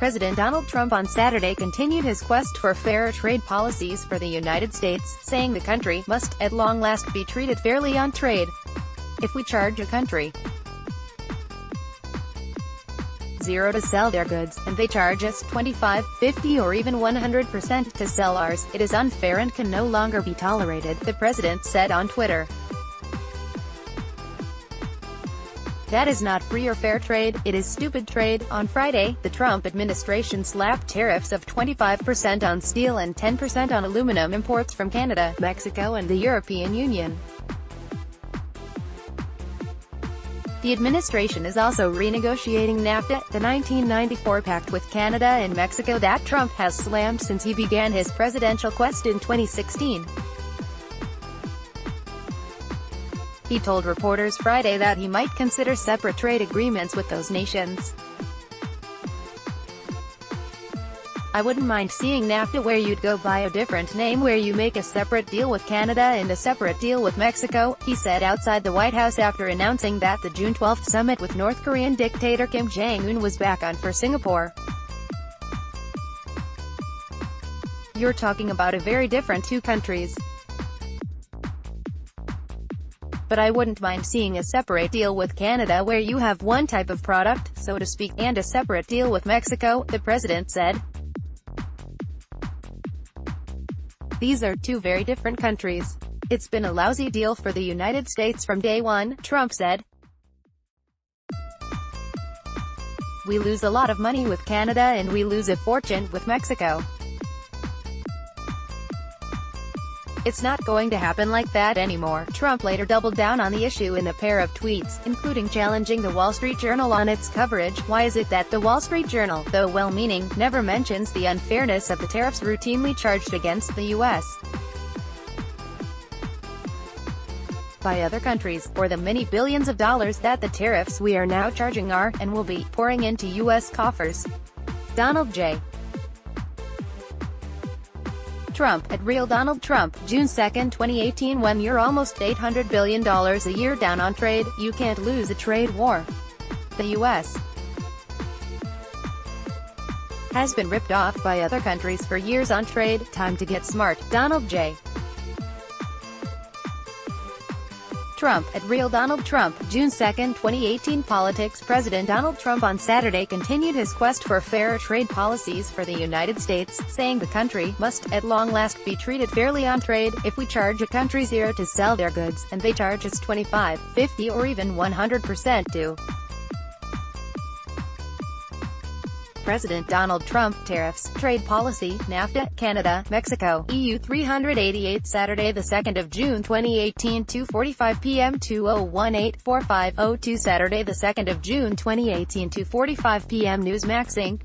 President Donald Trump on Saturday continued his quest for fairer trade policies for the United States, saying the country must, at long last, be treated fairly on trade. If we charge a country $0 to sell their goods, and they charge us 25, 50 or even 100% to sell ours, it is unfair and can no longer be tolerated, the president said on Twitter. That is not free or fair trade, it is stupid trade. On Friday, the Trump administration slapped tariffs of 25% on steel and 10% on aluminum imports from Canada, Mexico and the European Union. The administration is also renegotiating NAFTA, the 1994 pact with Canada and Mexico that Trump has slammed since he began his presidential quest in 2016. He told reporters Friday that he might consider separate trade agreements with those nations. I wouldn't mind seeing NAFTA where you'd go by a different name, where you make a separate deal with Canada and a separate deal with Mexico, he said outside the White House after announcing that the June 12 summit with North Korean dictator Kim Jong-un was back on for Singapore. You're talking about a very different two countries. But I wouldn't mind seeing a separate deal with Canada where you have one type of product, so to speak, and a separate deal with Mexico, the president said. These are two very different countries. It's been a lousy deal for the United States from day one, Trump said. We lose a lot of money with Canada and we lose a fortune with Mexico. It's not going to happen like that anymore. Trump later doubled down on the issue in a pair of tweets, including challenging the Wall Street Journal on its coverage. Why is it that the Wall Street Journal, though well-meaning, never mentions the unfairness of the tariffs routinely charged against the U.S. by other countries, or the many billions of dollars that the tariffs we are now charging are, and will be, pouring into U.S. coffers? Donald J. Trump, at Real Donald Trump, June 2, 2018. When you're almost $800 billion a year down on trade, you can't lose a trade war. The U.S. has been ripped off by other countries for years on trade. Time to get smart. Donald J. Trump, at Real Donald Trump, June 2, 2018. Politics. President Donald Trump on Saturday continued his quest for fairer trade policies for the United States, saying the country must, at long last, be treated fairly on trade. If we charge a country $0 to sell their goods, and they charge us 25, 50 or even 100% to President Donald Trump, tariffs, trade policy, NAFTA, Canada, Mexico, EU 388. Saturday 2 June 2018, 2:45 p.m. 2018-4502. Saturday 2 June 2018, 2:45 p.m. Newsmax Inc.